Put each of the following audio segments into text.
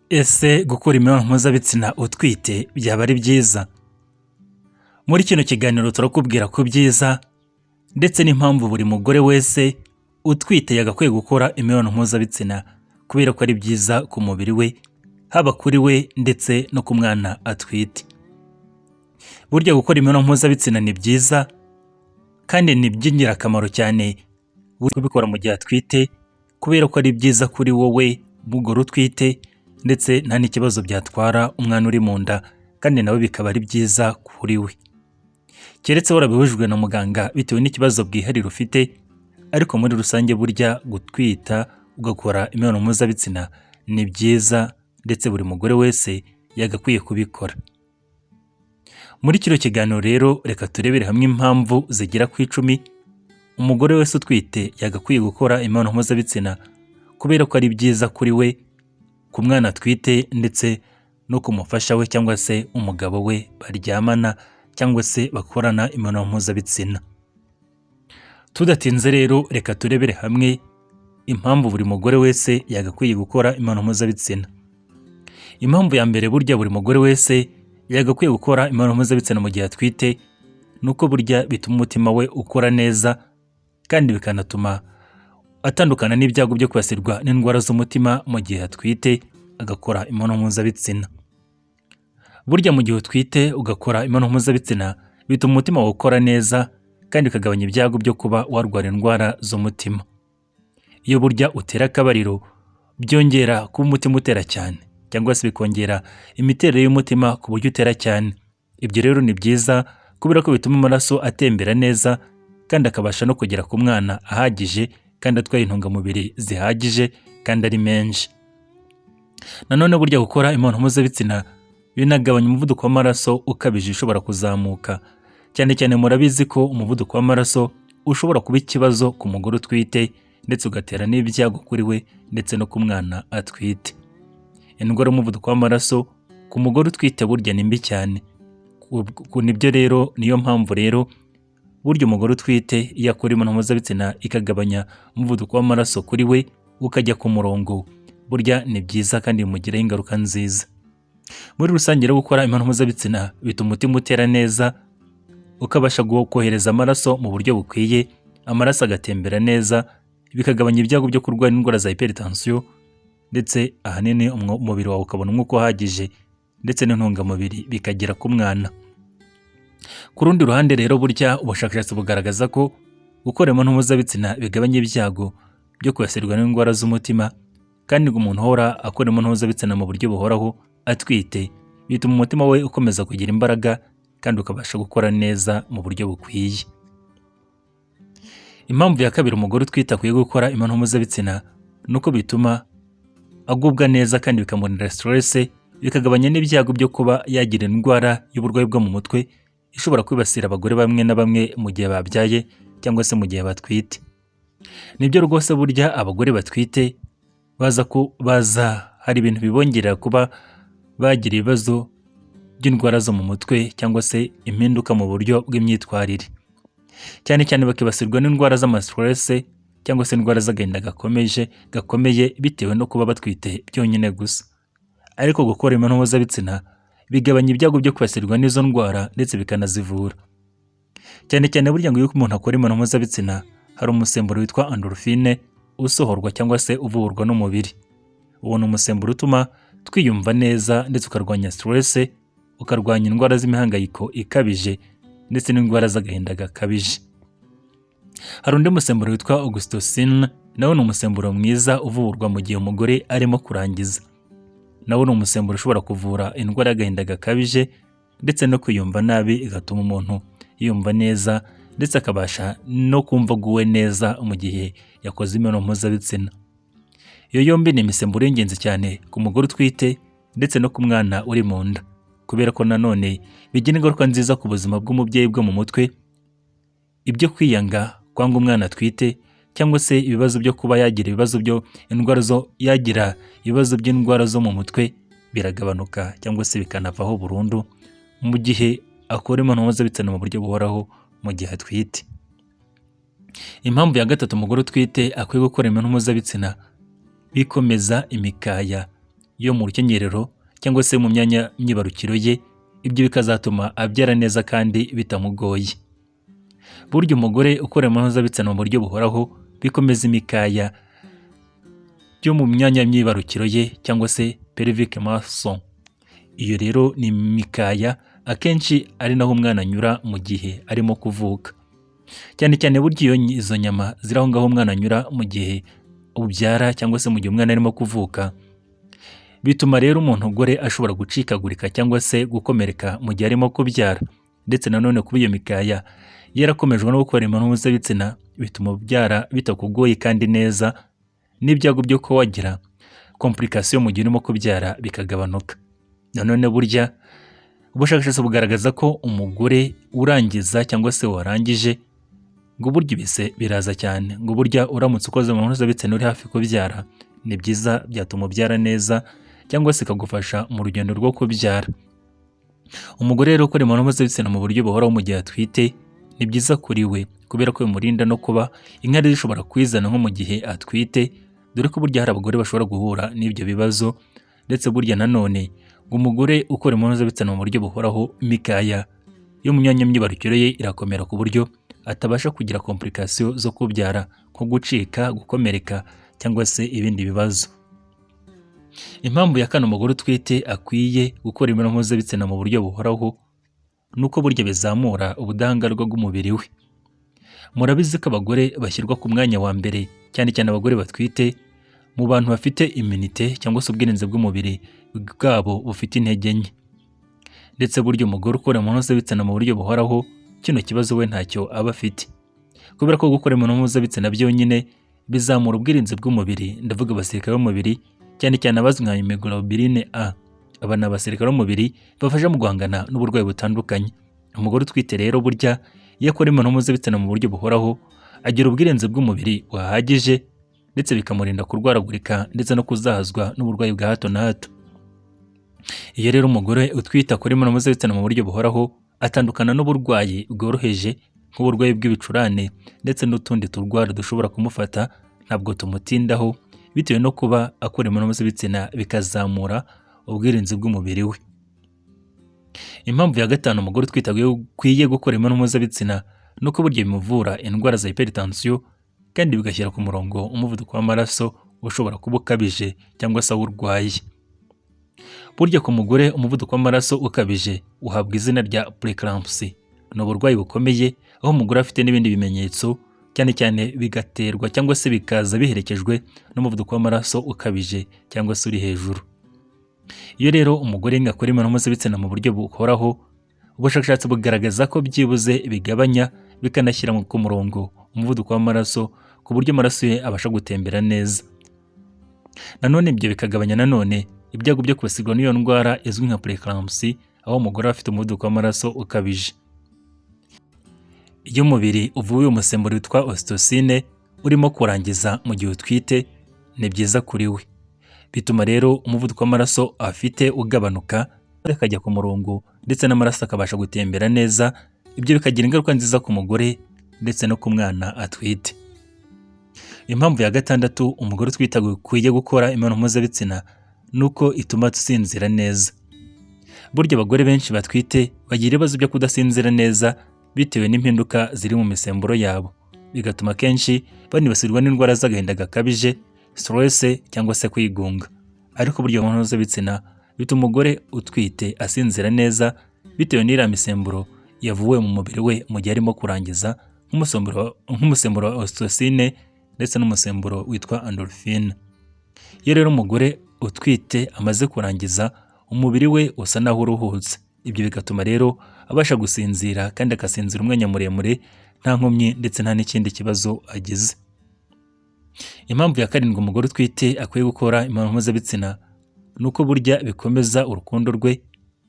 Ese gukora imibonano mpuzabitsina utwite byaba ari byiza? Muri kino kiganiro turakubwira ko byiza ndetse n'impamvu buri mugore wese utwite yagakwiye gukora imibonano mpuzabitsina kubera ko ari byiza ku mubiri we, haba kuri we ndetse no ku mwana atwite. Burya gukora imibonano mpuzabitsina ni byiza kandi ni iby'ingirakamaro cyane kubikora mu gihe atwite kubera ko ari byiza kuri wowe mugore utwite ndetse nta n'ikibazo byatwara umwana uri mu nda kandi nawe bikaba ari byiza kuri we. Keretse warabihujwe na muganga bitewe n'ikibazo bwihariye ufite, ariko muri rusange burya gutwita ugakora imibonano mpuzabitsina ni byiza ndetse buri mugore wese yagakwiye kubikora. Muri kino kiganiro rero reka turebere hamwe impamvu zigera ku 10 umugore wese utwite yagakwiye gukora imibonano mpuzabitsina kubera ko ari byiza kuri we, ku mwana atwite ndetse no ku mufasha we cyangwa se umugabo we baryamana cyangwa se bakorana imibonano mpuzabitsina. Tudatinze rero reka turebere hamwe impamvu buri mugore wese yagakwiye gukora imibonano mpuzabitsina. Impamvu ya mbere burya buri mugore wese yagakwiye gukora imibonano mpuzabitsina mu gihe atwite nuko burya bituma umutima we ukora neza kandi bikanatuma atandukana n'ibyago byo kwibasirwa n'indwara z'umutima mu gihe atwite agakora imibonano mpuzabitsina. Burya mu gihe utwite ugakora imibonano mpuzabitsina bituma umutima wawe ukora neza kandi bikagabanya ibyago byo kuba warwara indwara z'umutima. Iyo burya utera akabariro byongera kuba umutima utera cyane cyangwa se bikongera imiterere y'umutima ku buryo utera cyane. Ibyo rero ni byiza kubera ko bituma amaraso atembera neza kandi akabasha no kugera ku mwana ahagije kandi atwaye intungamubiri zihagije kandi ari menshi. Nanone burya gukora imibonano mpuzabitsina binagabanya umuvuduko w'amaraso ukabije ushobora kuzamuka. Cyane cyane murabizi ko umuvuduko w'amaraso ushobora kuba ikibazo ku mugore utwite ndetse ugatera n'ibyago kuri we ndetse no ku mwana atwite. Indwara y'umuvuduko w'amaraso ku mugore utwite burya ni mbi cyane. Nibyo rero niyo mpamvu rero burya umugore utwite iyo akora imibonano mpuzabitsina ikagabanya umuvuduko w'amaraso kuri we ukajya ku murongo, burya ni byiza kandi bimugiraho ingaruka nziza. Muri rusange rero gukora imibonano mpuzabitsina bituma umutima utera neza, ukabasha kohereza amaraso mu buryo bukwiye, amaraso agatembera neza, bikagabanya ibyago byo kurwara indwara za hypertension ndetse ahanini umubiri wawe ukabona umwuka uhagije ndetse n'intungamubiri bikagera ku mwana. Ku rundi ruhande rero burya ubushakashatsi bugaragaza ko gukora imibonano mpuzabitsina bigabanya ibyago byo kwibasirwa n'indwara z'umutima kandi ngo umuntu uhora akora imibonano mpuzabitsina mu buryo buhoraho atwite bituma umutima we ukomeza kugira imbaraga kandi ukabasha gukora neza mu buryo bukwiye. Impamvu ya kabiri umugore utwite akwiye gukora imibonano mpuzabitsina nuko bituma agubwa neza kandi bikamurinda stress, bikagabanya n'ibyago byo kuba yagira indwara y'uburwayi bwo mu mutwe ishobora kwibasira abagore bamwe na bamwe mu gihe babyaye cyangwa se mu gihe batwite. Nibyo rwose burya abagore batwite baza hari ibintu bibongerera kuba bagira ibibazo by'indwara zo mu mutwe cyangwa se impinduka mu buryo bw'imyitwarire. Cyane cyane bakibasirwa n'indwara z'amastress cyangwa se indwara z'agahinda gakomeye bitewe no kuba batwite byonyine gusa. Ariko gukora imibonano mpuzabitsina bigabanya ibyago byo kwibasirwa n'izo ndwara ndetse bikanazivura. Cyane cyane burya ngo iyo umuntu akora imibonano mpuzabitsina hari umusemburo witwa endorphine usohorwa cyangwa se uvurwa n'umubiri. Uwo ni umusemburo utuma twiyumva neza ndetse ukarwanya stress, ukarwanya indwara z'imihangayiko ikabije ndetse n'indwara z'agahinda gakabije. Hari undi musemburo witwa oxytocin, nawo ni umusemburo mwiza uvurwa mu gihe umugore arimo kurangiza. Nawo ni umusemburo ushobora kuvura indwara y'agahinda gakabije ndetse no kwiyumva nabi, igatuma umuntu yumva neza ndetse akabasha no kumva aguwe neza mu gihe yakoze imibonano mpuzabitsina. Iyo yombi ni imisemburo y'ingenzi cyane ku mugore utwite ndetse no ku mwana uri mu nda, kubera ko nanone bigira ingaruka nziza ku buzima bw'umubyeyi bwo mu mutwe. Ibyo kwiyanga kwanga umwana atwite cyangwa se ibibazo byo kuba yagira ibibazo by'indwara zo mu mutwe biragabanuka cyangwa se bikanavaho burundu mu gihe akora imibonano mpuzabitsina mu buryo buhoraho mu gihe atwite. Impamvu ya gatatu umugore utwite akwiye gukora imibonano mpuzabitsina bikomeza imikaya yo mu rukenyerero cyangwa se mu myanya myibarukiro ye, ibyo bikazatuma abyara neza kandi bitamugoye. Burya umugore ukora imibonano mpuzabitsina mu buryo buhoraho bikomeza imikaya byo mu myanya myibarukiro ye cyangwa se pelvic muscle. Iyo rero ni imikaya akenshi ari naho umwana anyura mu gihe arimo kuvuka. Cyane cyane burya izo nyama ziri aho ngaho umwana anyura mu gihe ubyara cyangwa se mu gihe umwana arimo kuvuka, bituma rero umugore ashobora gucikagurika cyangwa se gukomereka mu gihe arimo kubyara. Ndetse nanone kuba iyo mikaya yarakomejwe no gukora imibonano mpuzabitsina bituma ubyara bitakugoye kandi neza, n'ibyago byo ko wagira complication mu gihe urimo kubyara bikagabanuka. Nanone burya ubushakashatsi bugaragaza ko umugore urangiza cyangwa se warangije ngo burya ibise biraza cyane, ngo burya uramutse ukoze imibonano mpuzabitsina uri hafi kubyara ni byiza, byatuma ubyara neza cyangwa se ikagufasha mu rugendo rwo kubyara. Umugore rero ukora imibonano mpuzabitsina mu buryo buhoraho mu gihe atwite ni byiza kuri we, kubera ko bimurinda no kuba inkari zishobora kwizana nko mu gihe atwite, dore ko burya hari abagore bashobora guhura n'ibyo bibazo. Ndetse burya nanone ngo umugore ukora imibonano mpuzabitsina mu buryo buhoraho, imikaya yo mu myanya myibarukiro ye irakomera ku buryo atabasha kugira complication zo kubyara nko gucika, gukomereka cyangwa se ibindi bibazo. Impamvu ya kane umugore utwite akwiye gukora imibonano mpuzabitsina mu buryo buhoraho nuko burya bizamura ubudahangarwa bw'umubiri we. Murabizi ko abagore bashyirwa ku mwanya wa mbere, cyane cyane abagore batwite, mu bantu bafite immunite cyangwa se ubwirinzi bw'umubiri bwabo bufite intege nke. Ndetse burya umugore ukora imibonano mpuzabitsina mu buryo buhoraho, kino kibazo we ntacyo aba afite, kubera ko gukora imibonano mpuzabitsina byonyine bizamura ubwirinzi bw'umubiri. Ndavuga abasirikare b'umubiri, cyane cyane abazwi nka hemoglobine A. Aba ni abasirikare b'umubiri bafasha mu guhangana n'uburwayi butandukanye. Umugore utwite rero burya iyo akora imibonano mpuzabitsina mu buryo buhoraho agira ubwirinzi bw'umubiri buhagije, ndetse bikamurinda kurwaragurika ndetse no kuzahazwa n'uburwayi bwa hato na hato. Iyo rero umugore utwite akora imibonano mpuzabitsina mu buryo buhoraho atandukana n'uburwayi bworoheje nk'uburwayi bw'ibicurane ndetse n'utundi turwara dushobora kumufata, ntabwo tumutindaho bitewe no kuba akora imibonano mpuzabitsina bikazamura ubwirinzi bw'umubiri we. Impamvu ya gatanu umugore utwite akwiye gukora imibonano mpuzabitsina nuko burya bimuvura indwara za hypertension, kandi bigashyira ku murongo umuvuduko w'amaraso ushobora kuba ukabije cyangwa se awurwaye. Burya ku mugore umuvuduko w'amaraso ukabije uhabwa izina rya preeclampsia. Ni uburwayi bukomeye aho umugore afite n'ibindi bimenyetso, cyane cyane bigaterwa cyangwa se bikaza biherekejwe n'umuvuduko w'amaraso ukabije cyangwa se uri hejuru. Iyo rero umugore akora imibonano mpuzabitsina mu buryo buhoraho, ubushakashatsi bugaragaza ko byibuze bigabanya bikanashyira ku murongo umuvuduko w'amaraso ku buryo amaraso ye abasha gutembera neza. Nanone ibyo bikagabanya nanone ibyago byo kwibasirwa n'iyo ndwara izwi nka preeclampsia, aho umugore aba afite umuvuduko w'amaraso ukabije. Iyo umubiri uvuye umusemburo witwa ocytocine urimo kurangiza mu gihe utwite, ni byiza kuri we. Bituma rero umuvuduko w'amaraso afite ugabanuka, akajya ku murongo ndetse n'amaraso akabasha gutembera neza. Ibyo bikagira ingaruka nziza ku mugore ndetse no ku mwana atwite. Impamvu ya gatandatu umugore utwite akwiye gukora imibonano mpuzabitsina nuko ituma dusinzira neza. Burya abagore benshi batwite bagira ibibazo byo kudasinzira neza bitewe n'impinduka ziri mu misemburo yabo, bigatuma kenshi banibasirwa n'indwara z'agahinda gakabije, stress cyangwa se kwigunga. Ariko burya imibonano mpuzabitsina bituma umugore utwite asinzira neza bitewe n'iriya misemburo yavuwe mu mubiri we mu gihe arimo kurangiza, nk'umusemburo wa ocytocine ndetse n'umusemburo witwa endorphine. Iyo rero umugore utwite amaze kurangiza, umubiri we usa naho uruhutse. Ibyo bigatuma rero abasha gusinzira, kandi agasinzira umwanya muremure nta nkomyi ndetse nta n'ikindi kibazo agize. Impamvu ya karindwi umugore utwite akwiye gukora imibonano mpuzabitsina nuko burya bikomeza urukundo rwe,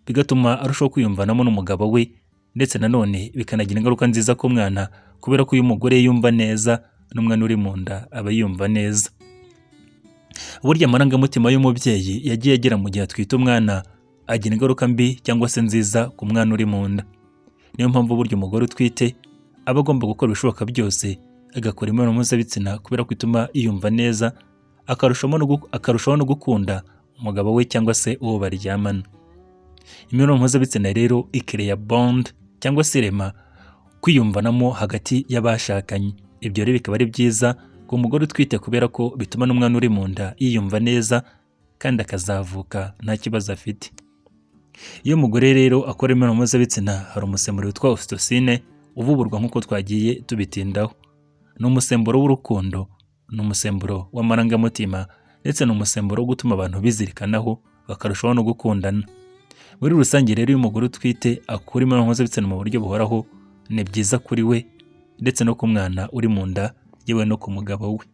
bigatuma arushaho kwiyumvanamo n'umugabo we, ndetse nanone bikanagira ingaruka nziza ku mwana, kubera ko uyu mugore yumva neza n'umwana uri mu nda aba yumva neza. Burya amarangamutima y'umubyeyi yagiye agira mu gihe atwite umwana agira ingaruka mbi cyangwa se nziza ku mwana uri mu nda. Niyo mpamvu burya umugore utwite aba agomba gukora ibishoboka byose agakora imibonano mpuzabitsina, kubera ko ituma yiyumva neza, akarushaho no gukunda umugabo we cyangwa se uwo baryamana. Imibonano mpuzabitsina rero ikereya bond cyangwa se irema kwiyumvanamo hagati y'abashakanye. Ibyo rero bikaba ari byiza ku mugore utwite kubera ko bituma n'umwana uri mu nda yiyumva neza kandi akazavuka nta kibazo afite. Iyo umugore rero akora imibonano mpuzabitsina hari umusemburo witwa oxytocin uvuburwa nk'uko twagiye tubitindaho. Ni umusemburo w'urukundo, ni umusemburo w'amarangamutima ndetse ni umusemburo wo gutuma abantu bizirikanaho bakarushaho no gukundana. Muri rusange rero iyo umugore utwite akora imibonano mpuzabitsina mu buryo buhoraho ni byiza kuri we ndetse no ku mwana uri mu nda yewe no ku mugabo we.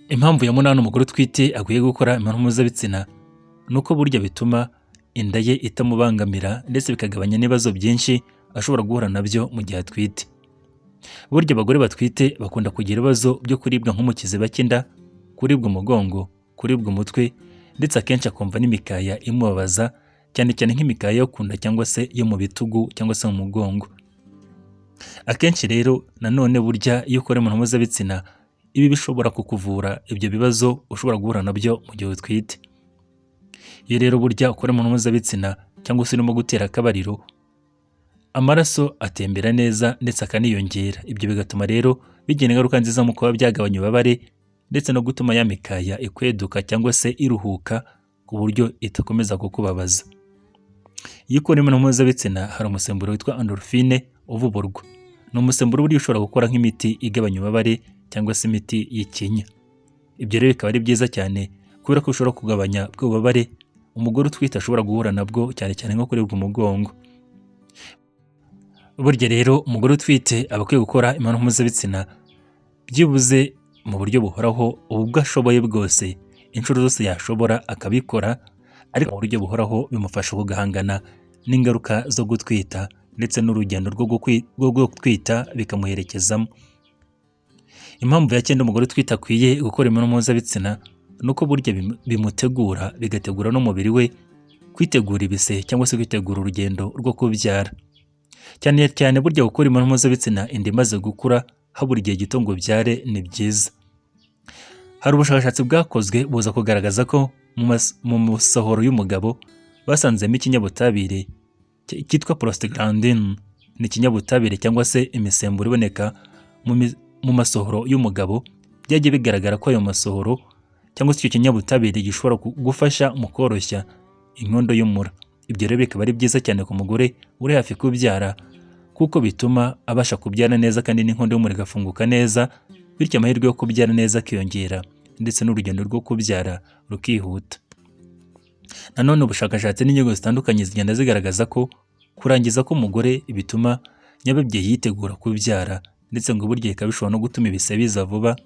Impamvu ya munani umugore utwite akwiye gukora imibonano mpuzabitsina ni uko burya bituma inda ye itamubangamira ndetse bikagabanya n'ibibazo byinshi ashobora guhura nabyo mu gihe atwite. Burya abagore batwite bakunda kugira ibibazo byo kuribwa nko mu kiziba cy'inda, kuribwa umugongo, kuribwa umutwe ndetse akenshi akumva n'imikaya imubabaza cyane cyane nk'imikaya yo ku nda cyangwa se yo mu bitugu cyangwa se mu mugongo. Akenshi rero nanone burya iyo ukora imibonano mpuzabitsina ibi bishobora kukuvura ibyo bibazo ushobora guhura nabyo mu gihe utwite. Iyo rero burya ukora imibonano mpuzabitsina cyangwa se urimo gutera akabariro, amaraso atembera neza ndetse akaniyongera. Ibyo bigatuma rero bigira ingaruka nziza mu kuba byagabanya ububabare ndetse no gutuma ya mikaya ikweduka cyangwa se iruhuka ku buryo itakomeza kukubabaza. Iyo ukora imibonano mpuzabitsina hari umusemburo witwa endorphine uvuburwa. Ni umusemburo burya ushobora gukora nk'imiti igabanya ububabare cyangwa se imiti y'ikinya. Ibyo rero bikaba ari byiza cyane kubera ko ushobora kugabanya ububabare umugore utwite ashobora guhura nabwo cyane cyane nko kuribwa umugongo. Burya rero umugore utwite aba akwiye gukora imibonano mpuzabitsina byibuze mu buryo buhoraho ubwo ashoboye bwose, inshuro zose yashobora akabikora, ariko mu buryo buhoraho bimufasha kugahangana n'ingaruka zo gutwita ndetse n'urugendo rwo gutwita bikamuherekezamo. Impamvu ya 9 umugore utwite akwiye gukora imibonano mpuzabitsina ni uko burya bimutegura, bigategura n'umubiri we kwitegura ibise cyangwa se kwitegura urugendo rwo kubyara. Cyane cyane burya gukora imibonano mpuzabitsina inda imaze gukura habura igihe gito ngo ubyare ni byiza. Hari ubushakashatsi bwakozwe buza kugaragaza ko mu masohoro y'umugabo basanzemo ikinyabutabire cyitwa prostaglandin. Ni ikinyabutabire cyangwa se imisemburo iboneka mu masohoro y'umugabo. Byagiye bigaragara ko ayo masohoro cyangwa se icyo kinyabutabire gishobora gufasha mu koroshya inkondo y'umura. Ibyo rero bikaba ari byiza cyane ku mugore uri hafi kubyara kuko bituma abasha kubyara neza kandi n'inkondo y'umura igafunguka neza, bityo amahirwe yo kubyara neza akiyongera ndetse n'urugendo rwo kubyara rukihuta. Nanone ubushakashatsi n'inyigo zitandukanye zigenda zigaragaza ko kurangiza k'umugore bituma nyababyeyi yitegura kubyara ndetse ngo burya bikaba bishobora no gutuma ibise biza vuba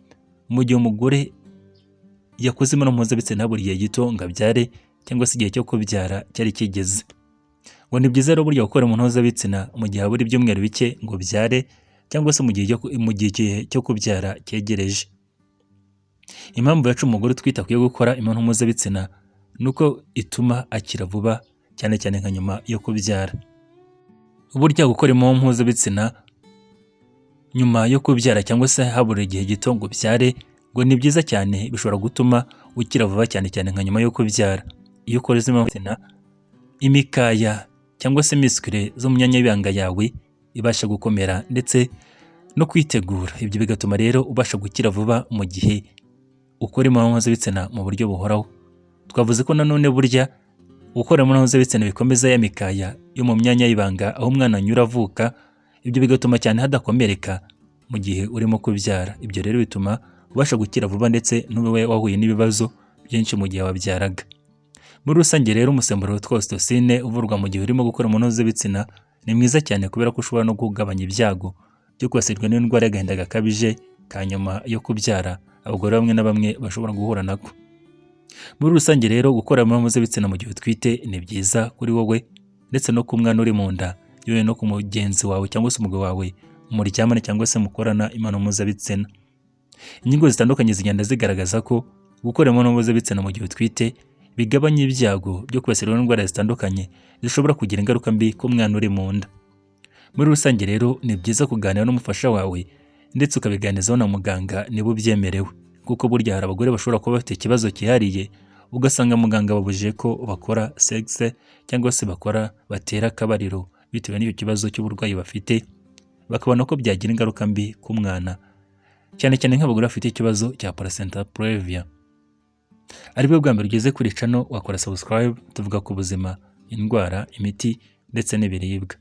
mu gihe umugore yakoze imibonano mpuzabitsina habura igihe gito ngo abyare cyangwa se igihe cyo kubyara cyari kigeze. Ngo ni byiza rero burya gukora imibonano mpuzabitsina mu gihe habura ibyumweru bike ngo byare cyangwa se mu gihe cyo kubyara cyegereje. Impamvu yacu umugore utwite akwiye gukora imibonano mpuzabitsina ni uko ituma akira vuba cyane cyane nka nyuma yo kubyara. Burya gukora imibonano mpuzabitsina nyuma yo kubyara cyangwa se habura igihe gito ngo byare ngo ni byiza cyane, bishobora gutuma ukira vuba cyane cyane nka nyuma yo kubyara. Iyo ukora imibonano mpuzabitsina imikaya cyangwa se miskule zo mu myanya y'ibanga yawe ibasha gukomera ndetse no kwitegura. Ibyo bigatuma rero ubasha gukira vuba mu gihe ukora imibonano mpuzabitsina mu buryo buhoraho. Twavuze ko nanone burya gukora imibonano mpuzabitsina bikomeza ya mikaya yo mu myanya y'ibanga aho umwana anyura avuka. Ibyo bigatuma cyane hadakomereka mu gihe urimo kubyara. Ibyo rero bituma ubasha gukira vuba ndetse n'ube wahuye n'ibibazo byinshi mu gihe wabyaraga. Muri rusange rero umusemburo witwa oxytocin uvurwa mu gihe urimo gukora imibonano mpuzabitsina ni mwiza cyane kubera ko ushobora no kugabanya ibyago byo kwibasirwa n'indwara y'agahinda gakabije ka nyuma yo kubyara abagore bamwe na bamwe bashobora guhura nako. Muri rusange rero gukora imibonano mpuzabitsina mu gihe utwite ni byiza kuri wowe ndetse no ku mwana uri mu nda, yewe no ku mugenzi wawe cyangwa se umugabo wawe muryamana cyangwa se mukorana imibonano mpuzabitsina. Inyigo zitandukanye zigenda zigaragaza ko gukora imibonano mpuzabitsina mu gihe utwite bigabanya ibyago byo kwibasirwa n'indwara zitandukanye zishobora kugira ingaruka mbi ku mwana uri mu nda. Muri rusange rero ni byiza kuganira n'umufasha wawe ndetse ukabiganizaho na muganga niba ubyemerewe kuko burya hari abagore bashobora kuba bafite ikibazo cyihariye ugasanga muganga babujije ko bakora sexe cyangwa se batera akabariro bitewe n'icyo kibazo cy'uburwayi bafite, bakabona ko byagira ingaruka mbi ku mwana, cyane cyane nk'abagore bafite ikibazo cya placenta previa. Ari bwo bwa mbere ugeze kuri channel wakora subscribe, tuvuga ku buzima, indwara, imiti ndetse n'ibiribwa.